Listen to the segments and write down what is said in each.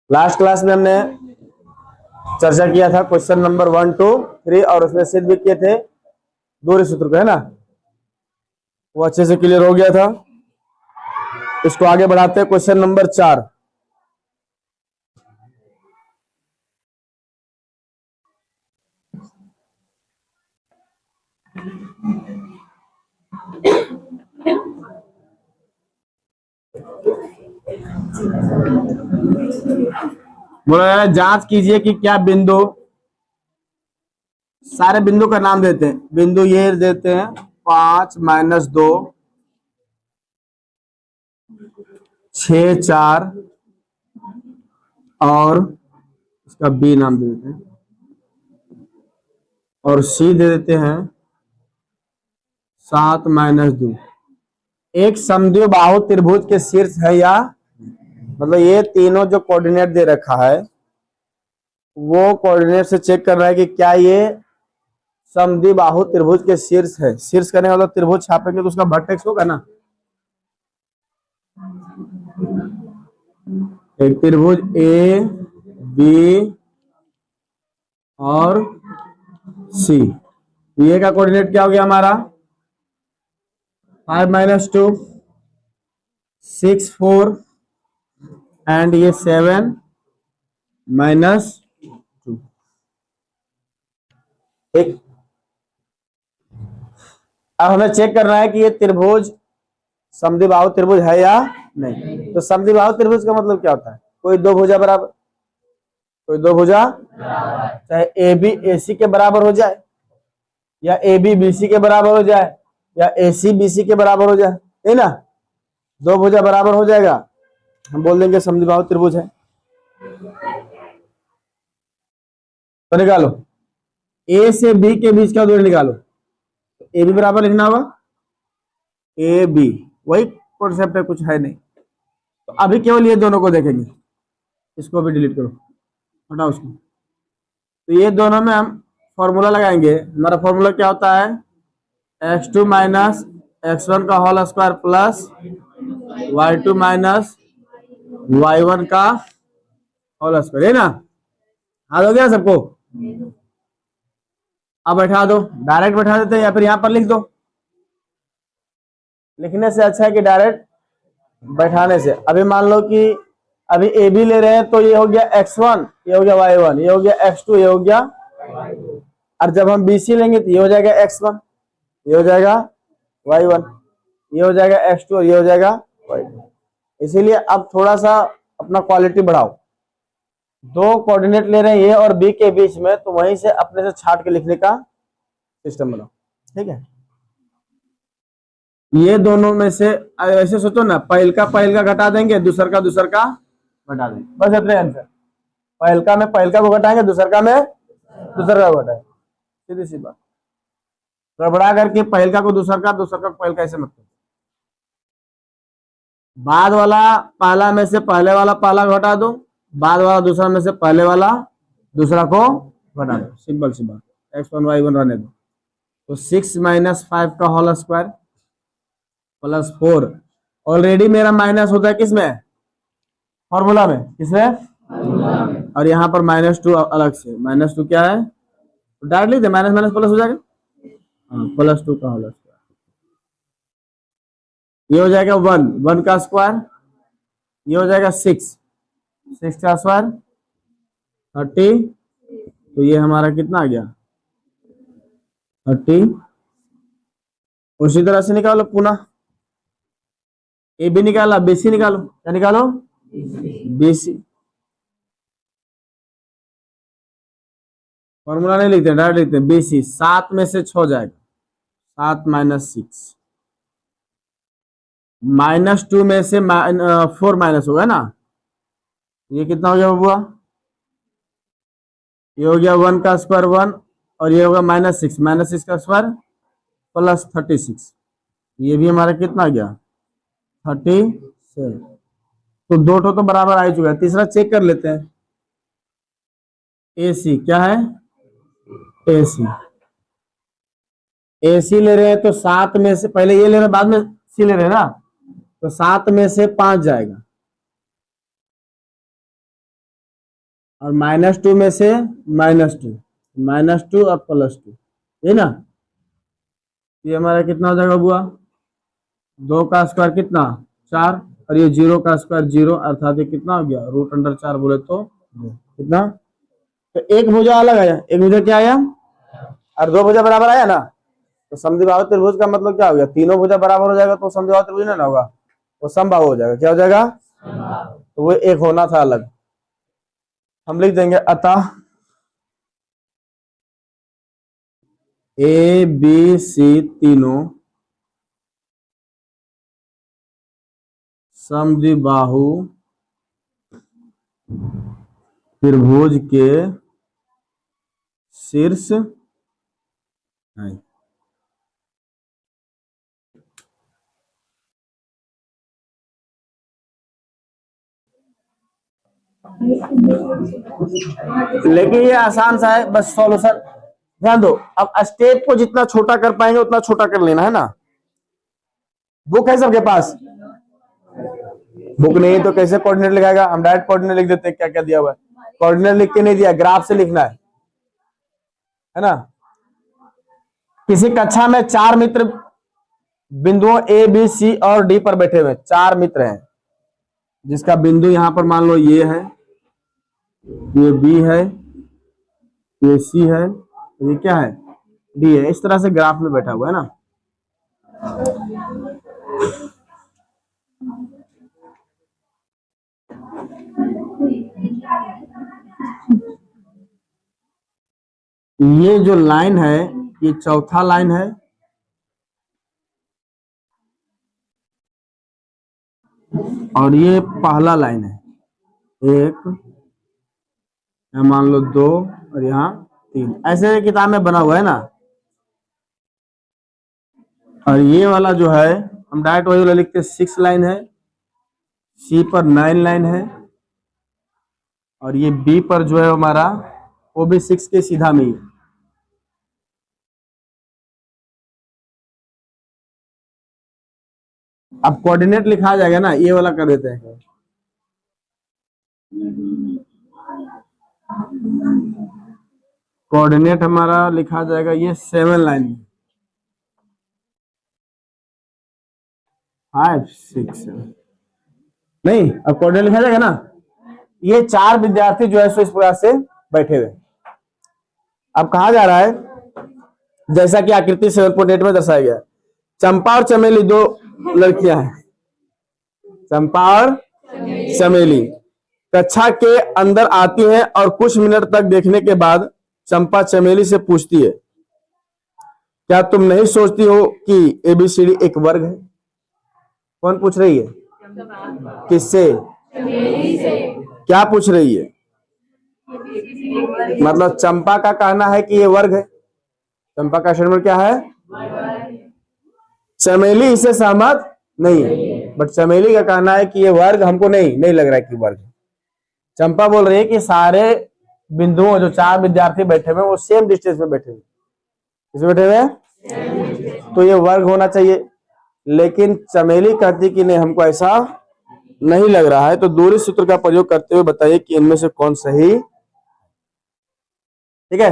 Last class में हमने चर्चा किया था क्वेश्चन नंबर 1, 2, 3 और उसमें सिद्ध भी किए थे दूरी सूत्र को, है ना। वो अच्छे से क्लियर हो गया था। इसको आगे बढ़ाते हैं क्वेश्चन नंबर 4। बोला जांच कीजिए कि क्या बिंदु, सारे बिंदु का नाम देते हैं। बिंदु ये देते हैं 5, -2, 6, 4 और इसका बी नाम दे देते हैं और सी दे देते हैं 7, -2। एक समद्विबाहु त्रिभुज के शीर्ष है या, मतलब ये तीनों जो कोऑर्डिनेट दे रखा है वो कोऑर्डिनेट से चेक कर रहा है कि क्या ये समद्विबाहु त्रिभुज के शीर्ष है। शीर्ष करने का मतलब त्रिभुज छापेंगे तो उसका वर्टेक्स होगा ना। एक त्रिभुज ए, बी और सी, ये का कोऑर्डिनेट क्या हो गया हमारा 5, -2, 6, 4 एंड ये 7, -2। ठीक, अब हमें चेक करना है कि ये त्रिभुज समद्विबाहु त्रिभुज है या नहीं। तो समद्विबाहु त्रिभुज का मतलब क्या होता है, कोई दो भुजा बराबर, कोई दो भुजा चाहे ए बी ए सी के बराबर हो जाए या ए बी बी सी के बराबर हो जाए या ए सी बी सी के बराबर हो जाए, है ना। दो भुजा बराबर हो जाएगा, हम बोल देंगे समद्विबाहु त्रिभुज है। तो निकालो ए से बी के बीच का दूरी निकालो। ए बी बराबर लिखना होगा ए बी, वही कॉन्सेप्ट है, कुछ है नहीं। तो अभी केवल ये दोनों को देखेंगे, इसको भी डिलीट करो, हटाओ उसको। तो ये दोनों में हम फॉर्मूला लगाएंगे। हमारा फॉर्मूला क्या होता है, x2 - x1 का whole square plus y2 - y1 का होल स्क्वायर, है ना। याद हो गया सबको। अब बैठा दो, डायरेक्ट बैठा देते हैं या फिर यहां पर लिख दो। लिखने से अच्छा है कि डायरेक्ट बैठाने से। अभी मान लो कि अभी ए बी ले रहे हैं तो ये हो गया x1, ये हो गया y1, ये हो गया x2, ये हो गया, और जब हम बी सी लेंगे तो ये हो जाएगा x1, ये हो जाएगा y1, ये हो जाएगा x2 और ये हो जाएगा y2। इसीलिए अब थोड़ा सा अपना क्वालिटी बढ़ाओ। दो कोऑर्डिनेट ले रहे हैं ए और बी के बीच में, तो वहीं से अपने से छाट के लिखने का सिस्टम बनाओ, ठीक है। ये दोनों में से ऐसे सोचो ना, पहल का घटा देंगे, दूसर का घटा देंगे, बस इतने आंसर। पहल का में पहल का को घटाएंगे, दूसर का में दूसर का को घटाएंगे, सीधी सी बात। गड़बड़ा करके पहल का को दूसर का पहल का, ऐसे मत करो। बाद वाला पहला में से पहले वाला पहला घटा दो, बाद वाला दूसरा में से पहले वाला दूसरा को घटा दो, सिंपल सी बात। x1 y1 रहने दो। तो 6 - 5 का होल स्क्वायर प्लस 4, ऑलरेडी मेरा माइनस होता है किसमें, फॉर्मूला में, किसमें, और यहाँ पर -2 अलग से। -2 क्या है, तो डायरेक्ट लिख दे, माइनस माइनस प्लस हो जाएगा, +2 का होल स्क्वायर। ये हो जाएगा 1 का स्क्वायर, ये हो जाएगा 6 का स्क्वायर 30। तो ये हमारा कितना आ गया 30। उसी तरह से निकालो पुनः, ए बी निकाला, बीसी निकालो, क्या निकालो, बीसी। फॉर्मूला नहीं लिखते, डायरेक्ट लिखते हैं बीसी। 7 में से 6 जाएगा, 7 - 6, -2 में से 4 माइनस होगा ना। ये कितना हो गया बबुआ, ये हो गया 1 का स्क्वायर 1 और ये होगा -6 का स्क्वायर प्लस 36। ये भी हमारा कितना आ गया 37। तो दो तो बराबर आ ही चुका है। तीसरा चेक कर लेते हैं, ए सी क्या है, ए सी ले रहे हैं तो 7 में से पहले ये ले रहे हैं, बाद में सी ले रहे हैं ना। तो 7 में से 5 जाएगा, और -2 में से -2, -2 और +2, ये ना। ये हमारा कितना हो जाएगा बुआ? 2 का स्क्वायर कितना? 4, और ये 0 का स्क्वायर 0, अर्थात ये कितना हो गया? √4 बोले तो कितना? तो एक भुजा अलग आया, एक भुजा क्या आया, और 2 भुजा बराबर आया ना। तो समद्विबाहु त्रिभुज का मतलब क्या हो गया? तीनों भुजा बराबर हो जाएगा तो समद्विबाहु त्रिभुज ना होगा, वो समबाहु हो जाएगा। क्या हो जाएगा? तो वो एक होना था अलग। हम लिख देंगे अतः ए बी सी तीनों समद्विबाहु त्रिभुज के शीर्ष हैं। लेकिन ये आसान सा है, बस सॉल्यूशन ध्यान दो। अब स्टेप को जितना छोटा कर पाएंगे उतना छोटा कर लेना है ना। बुक है सबके पास? बुक नहीं तो कैसे कोऑर्डिनेट लिखाएगा? हम डायरेक्ट कोऑर्डिनेट लिख देते हैं, क्या क्या दिया हुआ है। कोऑर्डिनेट लिख के नहीं दिया, ग्राफ से लिखना है ना। किसी कक्षा में 4 मित्र बिंदुओं ए बी सी और डी पर बैठे हुए, 4 मित्र हैं, जिसका बिंदु यहां पर मान लो ये है, ये बी है, ये सी है, ये क्या है? डी है। इस तरह से ग्राफ में बैठा हुआ है ना। ये जो लाइन है ये चौथा लाइन है, और ये पहला लाइन है। 1, मान लो 2, और यहाँ 3, ऐसे किताब में बना हुआ है ना। और ये वाला जो है हम डायरेक्ट वही वाला लिखते हैं, 6 लाइन है, सी पर 9 लाइन है, और ये बी पर जो है हमारा वो भी 6 के सीधा में ही। अब कोऑर्डिनेट लिखा जाएगा ना, ये वाला कर देते हैं। कोऑर्डिनेट हमारा लिखा जाएगा ये 7 लाइन में, 5 6 7 नहीं। अब कोऑर्डिनेट लिखा जाएगा ना, ये 4 विद्यार्थी जो है सो इस प्रकार से बैठे हुए। अब कहा जा रहा है, जैसा कि आकृति 7.8 में दर्शाया गया, चंपा और चमेली 2 लड़कियां हैं। चंपा और चमेली कक्षा के अंदर आती हैं और कुछ मिनट तक देखने के बाद चंपा चमेली से पूछती है, क्या तुम नहीं सोचती हो कि एबीसीडी एक वर्ग है? कौन पूछ रही है? किससे? क्या पूछ रही है? मतलब चंपा का कहना है कि ये वर्ग है। चंपा का स्टेटमेंट क्या है? चमेली इससे सहमत नहीं है, बट चमेली का कहना है कि ये वर्ग हमको नहीं लग रहा है कि वर्ग है। चंपा बोल रही है कि सारे बिंदुओं जो 4 विद्यार्थी बैठे हुए वो सेम डिस्टेंस में बैठे हुए, किसमें बैठे हुए? तो ये वर्ग होना चाहिए। लेकिन चमेली कहती कि नहीं, हमको ऐसा नहीं लग रहा है। तो दूरी सूत्र का प्रयोग करते हुए बताइए कि इनमें से कौन सही। ठीक है,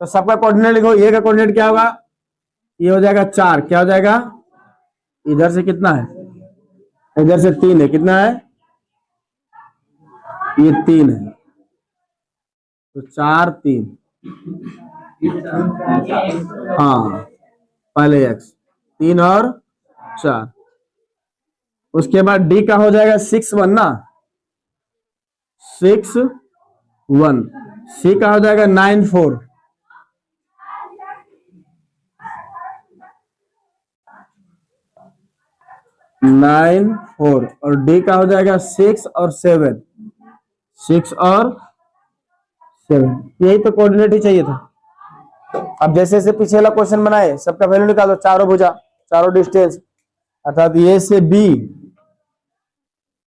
तो सबका कोऑर्डिनेट लिखो। ये का कोऑर्डिनेट क्या होगा? ये हो जाएगा 4, क्या हो जाएगा? इधर से कितना है? इधर से 3 है, कितना है? ये 3 है, तो 4 3, हाँ पहले x 3 और 4। उसके बाद d का हो जाएगा 6 1 ना, 6 1। c का हो जाएगा 9 4, 9 4, और d का हो जाएगा 6 और 7, 6 और 7। यही तो कोऑर्डिनेट ही चाहिए था। अब जैसे जैसे पीछे वाला क्वेश्चन बनाए, सबका वैल्यू निकालो, चारों भुजा, चारों डिस्टेंस, अर्थात ये से बी,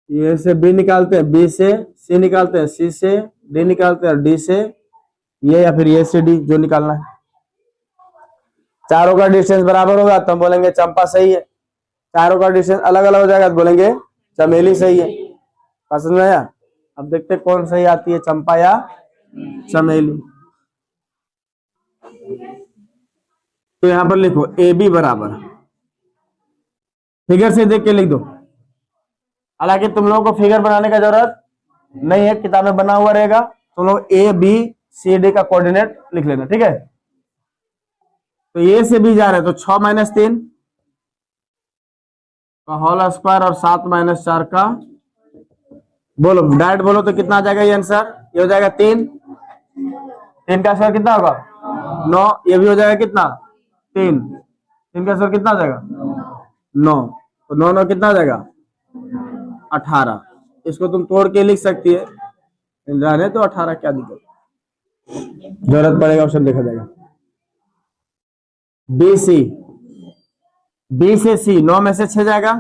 ये से बी निकालते हैं, बी से सी निकालते हैं, सी से डी निकालते हैं, डी से ये, या फिर ये से डी, जो निकालना है। चारों का डिस्टेंस बराबर होगा तो हम बोलेंगे चंपा सही है। चारों का डिस्टेंस अलग अलग हो जाएगा तो बोलेंगे चमेली सही है। पसंद आया? अब देखते कौन सही आती है, चंपा या चमेली। तो यहां पर लिखो ए बी बराबर, फिगर से देख के लिख दो। हालांकि तुम लोगों को फिगर बनाने का जरूरत नहीं है, किताब में बना हुआ रहेगा। तुम लोग ए बी सी डी का कोऑर्डिनेट लिख लेना, ठीक है। तो ए से बी जा रहे हैं तो 6 माइनस 3 का होल स्क्वायर और 7 माइनस 4 का, बोलो डायरेक्ट बोलो तो कितना आ जाएगा ये आंसर? ये हो जाएगा 3, 3 का स्क्वायर कितना होगा 9, ये भी हो जाएगा कितना 3, 3 का स्क्वायर कितना आ जाएगा 9, तो 9 9 कितना आ जाएगा 18। इसको तुम तोड़ के लिख सकती है, रहने तो 18 क्या दिक्कत, जरूरत पड़ेगा ऑप्शन देखा जाएगा। बी सी, बी से सी 9 में से 6 जाएगा,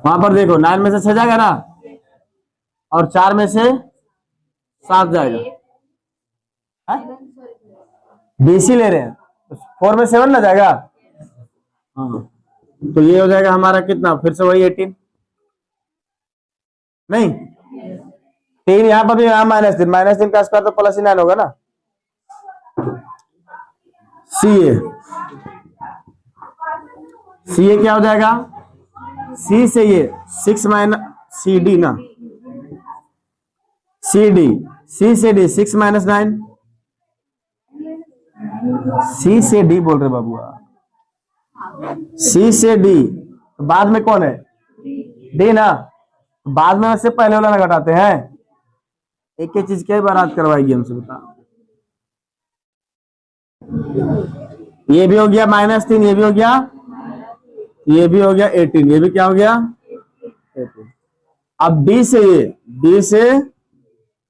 वहां पर देखो 9 में से 6 जाएगा ना, और 4 में से 7 जाएगा। बी सी ले रहे हैं तो 4 में 7 ना जाएगा, हाँ, तो ये हो जाएगा हमारा कितना, फिर से वही 18 नहीं, 3 यहां पर भी, यहां -3 का स्क्वायर तो प्लस 9 होगा ना। सी ए क्या हो जाएगा, सी से ये 6 माइनस सी डी ना, सी डी, सी से डी 6 माइनस 9, सी से डी बोल रहे बाबुआ, सी से डी तो बाद में कौन है डी ना, बाद में से पहले वाला ना घटाते हैं, एक एक चीज कई बार याद करवाएगी हमसे, बता। ये भी हो गया -3, ये भी हो गया, ये भी हो गया 18, ये भी क्या हो गया 18। अब डी से ये, डी से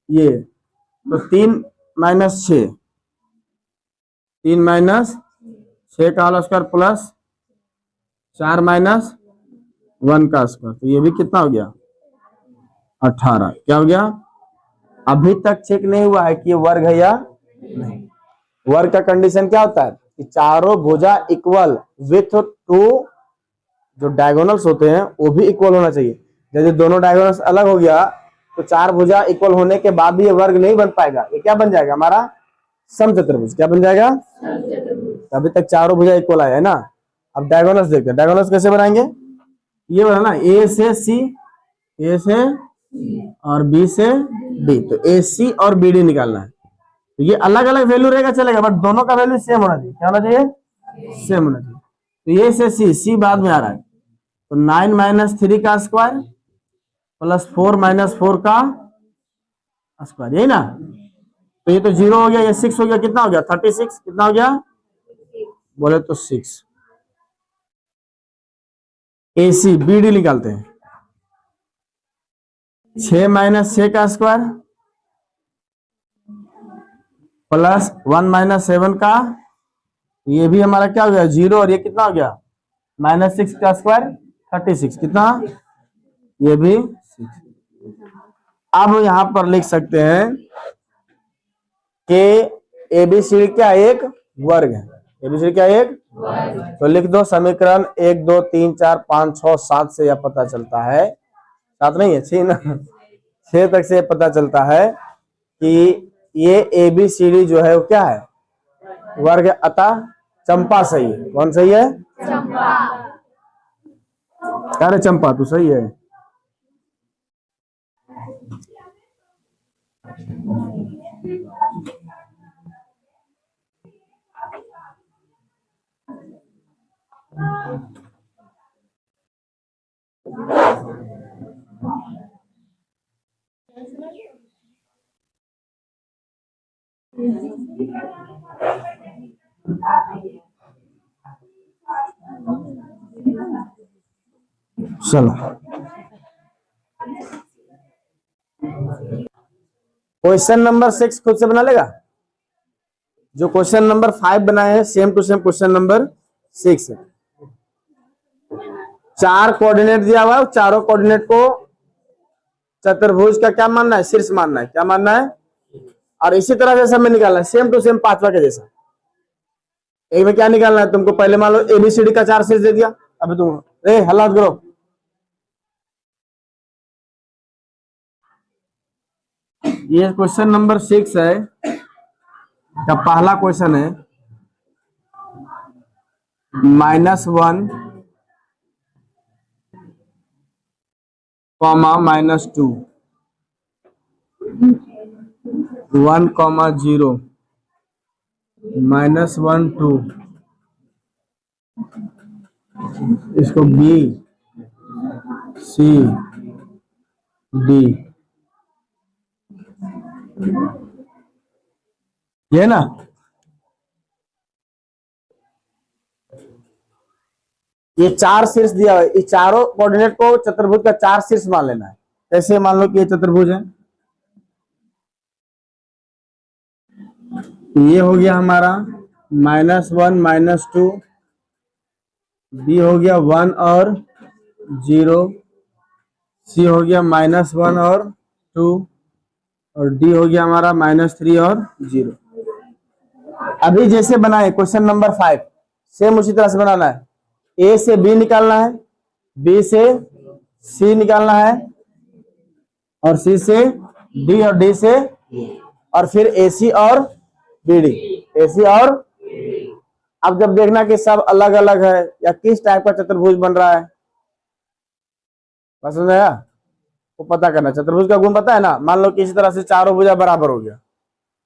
ये तो 3 माइनस 6, 3 माइनस 6 का होल स्क्वायर प्लस 4 माइनस 1 का स्क्वायर, तो ये भी कितना हो गया 18। क्या हो गया, अभी तक चेक नहीं हुआ है कि ये वर्ग है या नहीं। वर्ग का कंडीशन क्या होता है कि चारों भुजा इक्वल विथ 2 जो डायगोनल्स होते हैं वो भी इक्वल होना चाहिए। यदि दोनों डायगोनल्स अलग हो गया तो 4 भुजा इक्वल होने के बाद भी ये वर्ग नहीं बन पाएगा, ये क्या बन जाएगा हमारा समचतुर्भुज। क्या बन जाएगा, अभी तक चारों भुजा इक्वल आया है ना। अब डायगोनल्स देखते हैं, डायगोनल्स कैसे बनाएंगे, ये बना ना ए से सी, ए से और बी से डी, तो ए सी और बी डी निकालना है। तो ये अलग अलग वैल्यू रहेगा चलेगा, बट दोनों का वैल्यू सेम होना चाहिए। क्या होना चाहिए, सेम होना चाहिए। तो ये से सी, सी बाद में आ रहा है, तो 9 माइनस 3 का स्क्वायर प्लस 4 माइनस 4 का स्क्वायर, यही ना। तो ये तो 0 हो गया, ये 6 हो गया, कितना हो गया 36, कितना हो गया बोले तो 6। ए सी बी डी निकालते हैं, 6 माइनस 6 का स्क्वायर प्लस 1 माइनस 7 का, ये भी हमारा क्या हो गया 0, और ये कितना हो गया -6 का स्क्वायर 36, कितना ये भी 6। अब यहां पर लिख सकते हैं कि एबीसीडी क्या एक वर्ग है, एबीसीडी क्या एक, तो लिख दो समीकरण 1 2 3 4 5 6 7 से यह पता चलता है, 7 नहीं है 6 ना, 6 तक से पता चलता है कि ये एबीसीडी जो है वो क्या है वर्ग, अतः चंपा सही है। कौन सही है, चंपा। अरे चंपा तू सही है। चलो क्वेश्चन नंबर 6 खुद से बना लेगा, जो क्वेश्चन नंबर 5 बनाए हैं same to same question number 6 है। 4 कोऑर्डिनेट दिया हुआ है, चारों कोऑर्डिनेट को चतुर्भुज का क्या मानना है, शीर्ष मानना है। क्या मानना है, और इसी तरह जैसा में निकालना है सेम टू सेम 5वां के जैसा। एक में क्या निकालना है तुमको, पहले मान लो एबीसीडी का 4 शीर्ष दे दिया, अभी तुम हल्ला मत करो। ये क्वेश्चन नंबर 6 है, का पहला क्वेश्चन है -1, -2, 1, 0, -1, 2, इसको बी सी डी, ये ना। ये 4 शीर्ष दिया हुआ है, ये चारों कोऑर्डिनेट को चतुर्भुज का 4 शीर्ष मान लेना है। कैसे मान लो कि ये चतुर्भुज है, ये हो गया हमारा -1, -2, बी हो गया 1 और 0, सी हो गया -1 और 2, और डी हो गया हमारा -3 और 0। अभी जैसे बनाए क्वेश्चन नंबर 5, सेम उसी तरह से बनाना है। ए से बी निकालना है, बी से सी निकालना है, और सी से डी, और डी से, और फिर ए सी और बी डी, ए सी और। अब जब देखना कि सब अलग अलग है या किस टाइप का चतुर्भुज बन रहा है, पसंद आया, वो पता करना। चतुर्भुज का गुण पता है ना। मान लो कि इसी तरह से चारों भुजा बराबर हो गया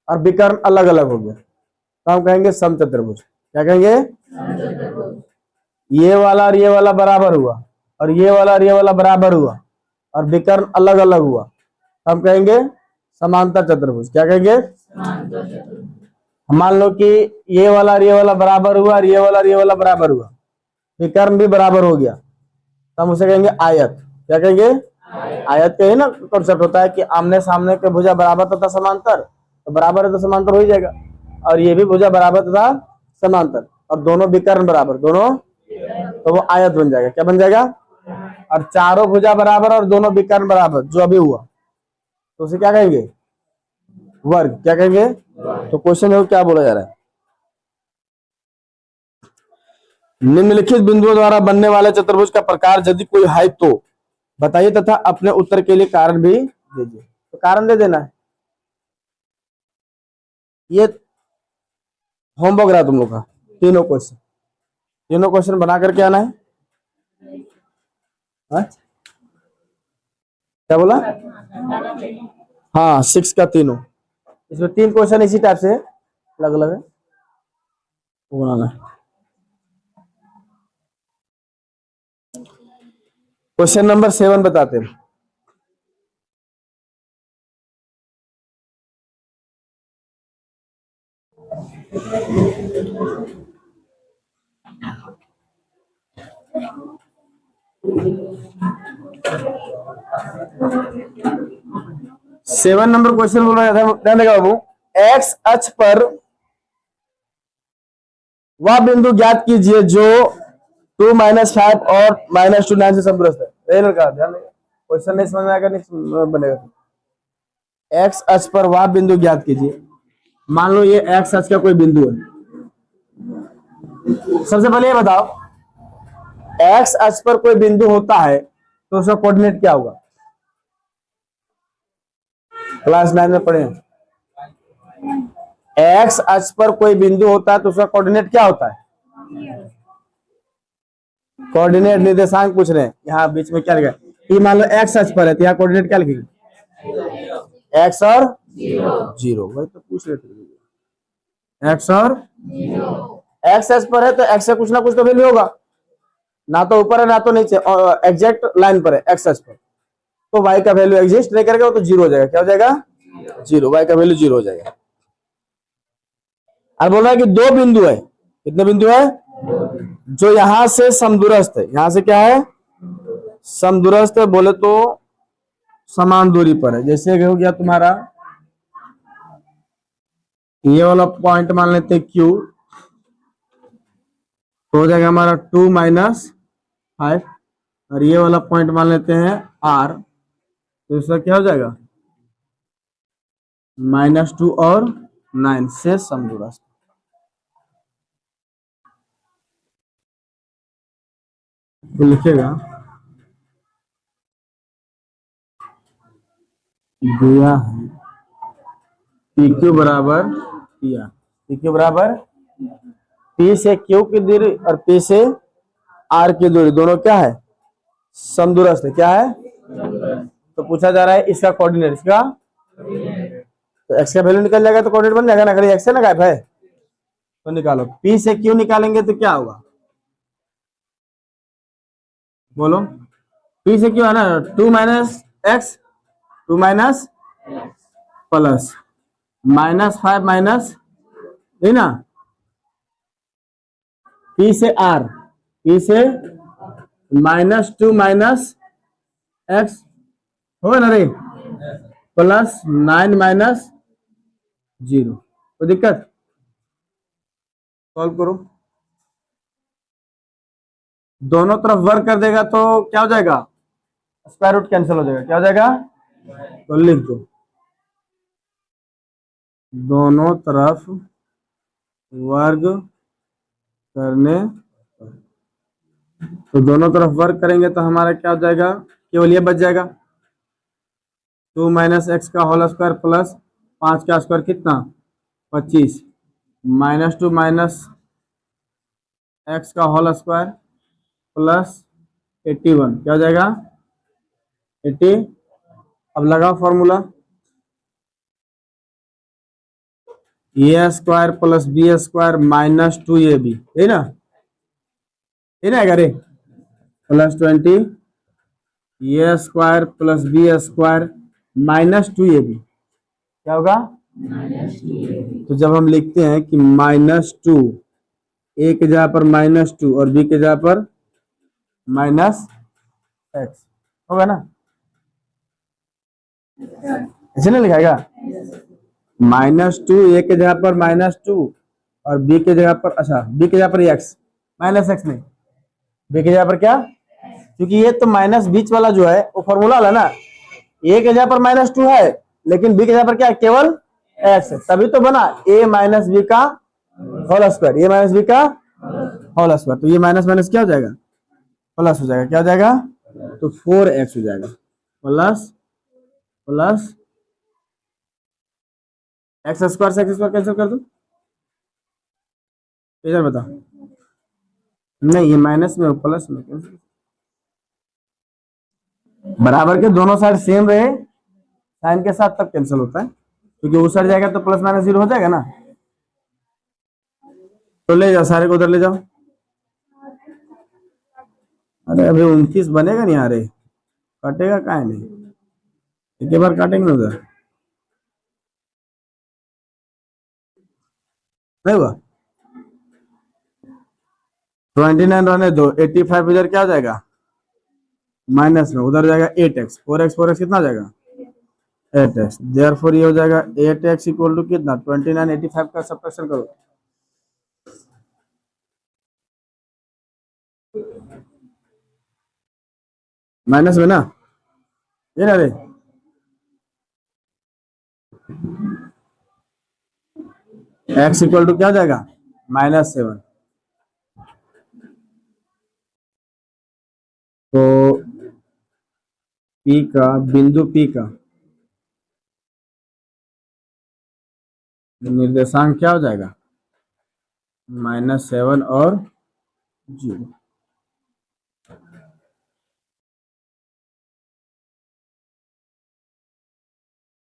और विकर्ण अलग अलग हो गया, तो हम कहेंगे समचतुर्भुज। क्या कहेंगे? ये वाला और ये वाला बराबर हुआ, और ये वाला और ये वाला बराबर हुआ, और विकर्ण अलग अलग हुआ, तो हम कहेंगे समांतर चतुर्भुज। क्या कहेंगे? मान लो कि ये वाला और ये वाला बराबर हुआ, और ये वाला और ये वाला बराबर हुआ, विकर्ण भी बराबर हो गया, तो हम उसे कहेंगे आयत। क्या कहेंगे? आयत का ही ना कॉन्सेप्ट होता है कि आमने सामने के भुजा बराबर तथा समांतर, तो बराबर है तो समांतर हो ही जाएगा। और ये भी भुजा बराबर तथा समांतर, और दोनों विकर्ण बराबर, दोनों, तो वो आयत बन जाएगा। क्या बन जाएगा? और चारों भुजा बराबर और दोनों विकर्ण बराबर, जो अभी हुआ, तो उसे क्या कहेंगे? वर्ग। क्या कहेंगे? तो क्वेश्चन है क्या बोला जा रहा है? निम्नलिखित बिंदुओं द्वारा बनने वाले चतुर्भुज का प्रकार यदि कोई है तो बताइए, तथा अपने उत्तर के लिए कारण भी दीजिए। तो कारण दे देना है। ये होमवर्क रहा तुम लोग का, तीनों क्वेश्चन बना करके आना है। हा? क्या बोला? हाँ, 6 का तीनों, इसमें 3 क्वेश्चन इसी टाइप से अलग अलग है, वो बनाना है। क्वेश्चन नंबर 7 बताते हैं। सेवन नंबर क्वेश्चन बोल रहा था, ध्यान देगा बाबू। एक्स अक्ष पर वह बिंदु ज्ञात कीजिए जो 2, -5 और -2, 9 से समदूरस्थ है। लड़का ध्यान देगा, क्वेश्चन नहीं समझ में आएगा, नहीं बनेगा। एक्स अक्ष पर वह बिंदु ज्ञात कीजिए। मान लो ये एक्स अक्ष का कोई बिंदु है। सबसे पहले ये बताओ, एक्स अक्ष पर कोई बिंदु होता है तो उसका कोऑर्डिनेट क्या होगा? क्लास 9 में पढ़े। एक्स अक्ष पर कोई बिंदु होता है तो उसका कोऑर्डिनेट क्या होता है? कोऑर्डिनेट निर्देशांक पूछ रहे हैं। यहाँ बीच में क्या लिखा है? ये मान लो एक्स अक्ष पर है तो यहाँ कोऑर्डिनेट क्या लिखेंगे? एक्स और 0। वही तो पूछ रहे थे, एक्स और एक्स अक्ष पर है तो एक्स से कुछ ना कुछ तो वैल्यू होगा, ना तो ऊपर है ना तो नीचे, एग्जैक्ट लाइन पर है एक्स अक्ष पर, तो वाई का वैल्यू एग्जिस्ट नहीं करेगा, वो तो 0 हो जाएगा। क्या हो जाएगा? 0। वाई का वैल्यू 0 हो जाएगा। और बोल रहा है कि 2 बिंदु है। कितने बिंदु है? जो यहां से समदूरस्थ है। यहां से क्या है? समदूरस्थ है, बोले तो समान दूरी पर है। जैसे हो गया तुम्हारा ये वाला पॉइंट मान लेते हैं Q, तो हो जाएगा हमारा 2 - 5, और ये वाला पॉइंट मान लेते हैं R, तो इसका क्या हो जाएगा? -2 और 9 से समदूरस्थ। तो लिखेगा दिया है पी क्यू बराबर पी आर। पी क्यू बराबर पी से क्यू की दूरी और पी से आर की दूरी दोनों क्या है, समदूरस्थ है। क्या है? तो पूछा जा रहा है इसका कोऑर्डिनेट, इसका तो एक्स का वैल्यू निकल जाएगा तो कोऑर्डिनेट बन जाएगा ना, अगर एक्स है ना गायब है तो निकालो। पी से क्यू निकालेंगे तो क्या होगा, बोलो। पी से क्यू है ना, 2 - x, 2 - प्लस -5 माइनस, नहीं ना, पी से आर, पी से -2 एक्स होगा ना रे, +9 - 0। कोई दिक्कत? सॉल्व करो। दोनों तरफ वर्क कर देगा तो क्या हो जाएगा, स्क्वायर रूट कैंसिल हो जाएगा। क्या हो जाएगा? तो लिख दो दोनों तरफ वर्ग करने, तो दोनों तरफ वर्क करेंगे तो हमारा क्या हो जाएगा, केवल ये बच जाएगा 2 - x का होल स्क्वायर प्लस 5 का स्क्वायर कितना 25, -2 -x का होल स्क्वायर प्लस 81, क्या हो जाएगा 80। अब लगाओ formula, A square plus B square -2ab, है ना, है ना, करे +20 A square plus B square -2ab, क्या होगा? तो जब हम लिखते हैं कि -2, ए के जगह पर -2 और बी के जगह पर -x होगा ना, ऐसे ना लिखाएगा, -2 ए के जगह पर -2 और बी के जगह पर, अच्छा बी के जगह पर x, -x नहीं, बी की जगह पर क्या, क्योंकि ये तो माइनस बीच वाला जो है वो फॉर्मूला वाला ना, ए की जगह पर -2 है लेकिन बी की जगह पर क्या है, केवल एक्स है, तभी तो बना a - b का होल स्क्वायर, ए माइनस बी का होल स्क्वायर। तो ये माइनस माइनस क्या हो जाएगा, प्लस हो जाएगा। क्या हो जाएगा, तो 4x हो जाएगा, प्लस प्लस एक्स स्क्वायर से एक्स स्क्वायर कैंसिल कर दो, इधर बताओ, नहीं ये माइनस में प्लस में कैंसिल, बराबर के दोनों साइड सेम रहे साइन के साथ तब कैंसिल होता है, क्योंकि उस साइड जाएगा तो +- 0 हो जाएगा ना। तो ले जाओ सारे को उधर ले जाओ। अरे अभी 29 बनेगा नहीं, अरे कटेगा काहे नहीं, एक बार काटेंगे उधर, नहीं हुआ 29 रहने दो, 85 इधर क्या हो जाएगा माइनस में, उधर जाएगा 8x, 4x कितना हो जाएगा 8x, देयरफॉर ये हो जाएगा 8x इक्वल टू कितना 29, 85 का सब्ट्रैक्शन करो, माइनस में ना, ये ना रे, x इक्वल टू क्या हो जाएगा -7। तो P का, बिंदु P का निर्देशांक क्या हो जाएगा -7 और 0।